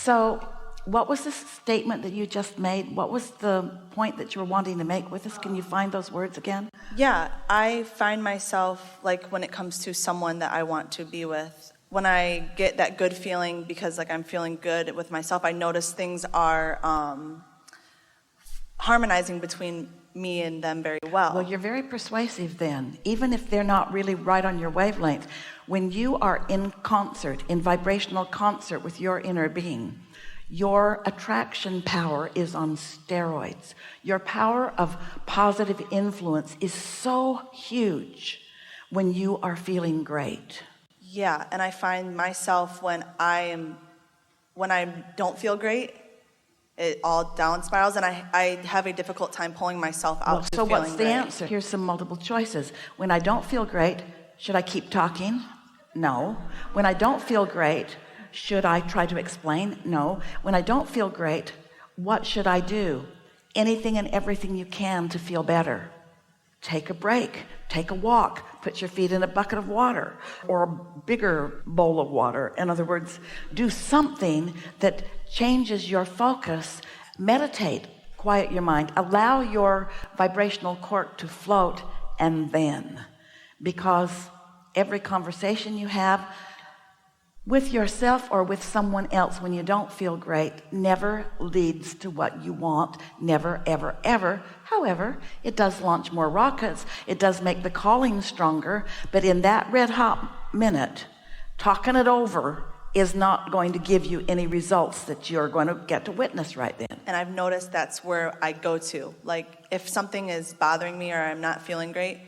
So what was the statement that you just made? What was the point that you were wanting to make with us? Can you find those words again? Yeah, I find myself, like, when it comes to someone that I want to be with, when I get that good feeling because, like, I'm feeling good with myself, I notice things are harmonizing between me and them very well. Well, you're very persuasive then, even if they're not really right on your wavelength. When you are in concert, in vibrational concert with your inner being, your attraction power is on steroids. Your power of positive influence is so huge when you are feeling great. Yeah, and I find myself when I don't feel great, it all down spirals, and I have a difficult time pulling myself out to so feeling what's the great. answer? Here's some multiple choices. When I don't feel great, should I keep talking? No. When I don't feel great, should I try to explain? No. When I don't feel great, what should I do? Anything and everything you can to feel better. Take a break, take a walk, put your feet in a bucket of water or a bigger bowl of water. In other words, do something that changes your focus. Meditate, quiet your mind, allow your vibrational cork to float, and then, because every conversation you have with yourself or with someone else when you don't feel great never leads to what you want. Never, ever, ever. However, it does launch more rockets. It does make the calling stronger. But in that red hot minute, talking it over is not going to give you any results that you're going to get to witness right then. And I've noticed that's where I go to. Like, if something is bothering me or I'm not feeling great,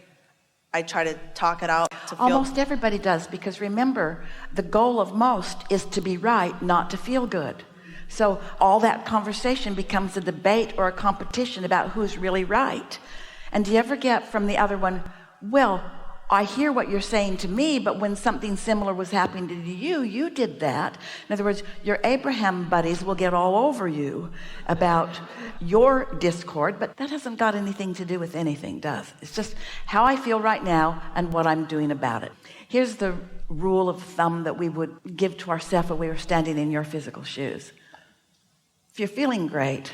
I try to talk it out to feel. Almost everybody does, because remember, the goal of most is to be right, not to feel good. So all that conversation becomes a debate or a competition about who's really right. And do you ever get from the other one, well, I hear what you're saying to me, but when something similar was happening to you, you did that. In other words, your Abraham buddies will get all over you about your discord, but that hasn't got anything to do with anything, does it? It's just how I feel right now and what I'm doing about it. Here's the rule of thumb that we would give to ourselves if we were standing in your physical shoes. If you're feeling great,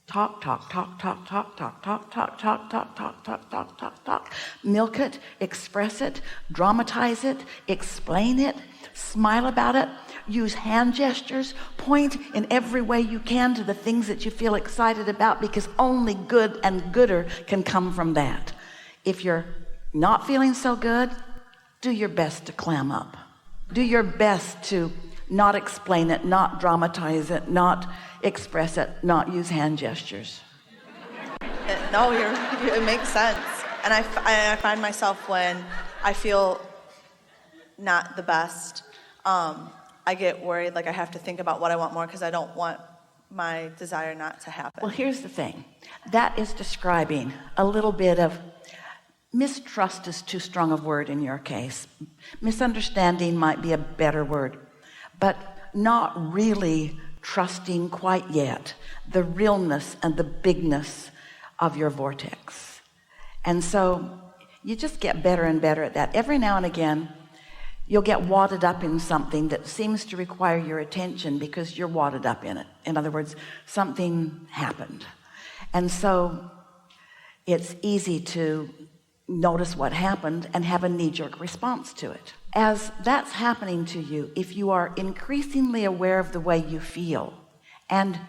talk. Milk it, express it, dramatize it, explain it, smile about it, use hand gestures, point in every way you can to the things that you feel excited about, because only good and gooder can come from that. If you're not feeling so good, do your best to clam up. Do your best to not explain it, not dramatize it, not express it, not use hand gestures. No, it makes sense. And I find myself when I feel not the best, I get worried, like I have to think about what I want more because I don't want my desire not to happen. Well, here's the thing. That is describing a little bit of mistrust is too strong a word in your case. Misunderstanding might be a better word, but not really trusting quite yet the realness and the bigness of your vortex. And so you just get better and better at that. Every now and again, you'll get wadded up in something that seems to require your attention because you're wadded up in it. In other words, something happened. And so it's easy to notice what happened and have a knee-jerk response to it. As that's happening to you, if you are increasingly aware of the way you feel and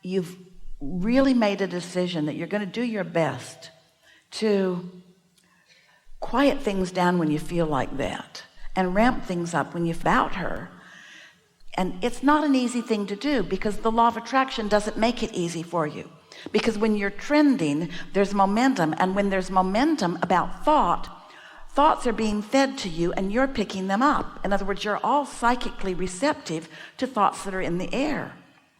you've really made a decision that you're going to do your best to quiet things down when you feel like that and ramp things up when you doubt her. And it's not an easy thing to do because the law of attraction doesn't make it easy for you. Because when you're trending, there's momentum. And when there's momentum about thoughts are being fed to you and you're picking them up. In other words, you're all psychically receptive to thoughts that are in the air.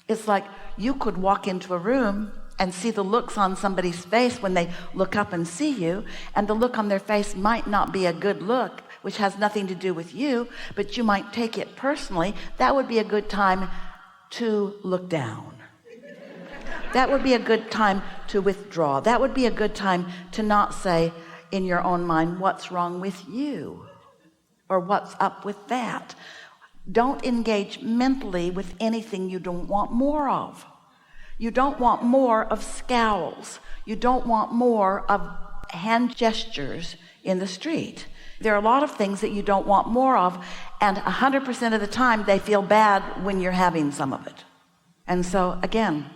It's like you could walk into a room and see the looks on somebody's face when they look up and see you, and the look on their face might not be a good look, which has nothing to do with you, but you might take it personally. That would be a good time to look down. That would be a good time to withdraw. That would be a good time to not say in your own mind, what's wrong with you? Or what's up with that? Don't engage mentally with anything you don't want more of. You don't want more of scowls. You don't want more of hand gestures in the street. There are a lot of things that you don't want more of, and 100% of the time they feel bad when you're having some of it. And so again,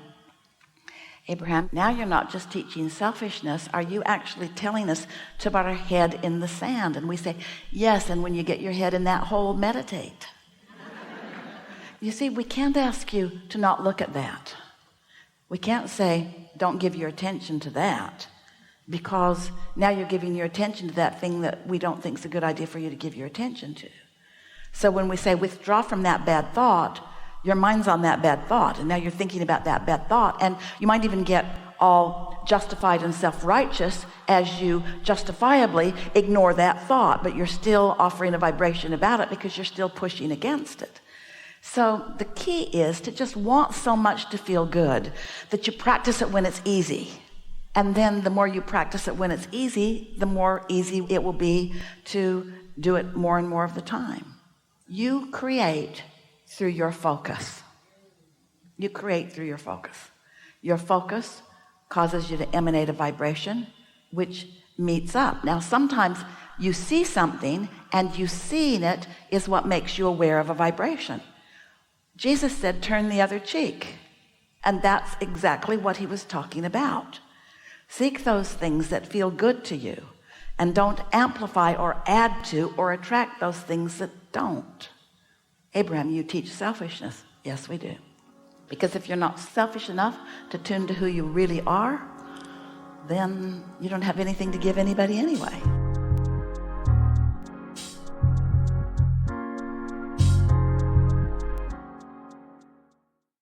Abraham, now you're not just teaching selfishness. Are you actually telling us to put our head in the sand? And we say, yes, and when you get your head in that hole, meditate. You see, we can't ask you to not look at that. We can't say, don't give your attention to that, because now you're giving your attention to that thing that we don't think is a good idea for you to give your attention to. So when we say withdraw from that bad thought, your mind's on that bad thought, and now you're thinking about that bad thought, and you might even get all justified and self-righteous as you justifiably ignore that thought, but you're still offering a vibration about it because you're still pushing against it. So the key is to just want so much to feel good that you practice it when it's easy. And then the more you practice it when it's easy, the more easy it will be to do it more and more of the time. You create through your focus. You create through your focus. Your focus causes you to emanate a vibration which meets up. Now sometimes you see something, and you seeing it is what makes you aware of a vibration. Jesus said, turn the other cheek. And that's exactly what he was talking about. Seek those things that feel good to you, and don't amplify or add to or attract those things that don't. Abraham, you teach selfishness. Yes, we do. Because if you're not selfish enough to tune to who you really are, then you don't have anything to give anybody anyway.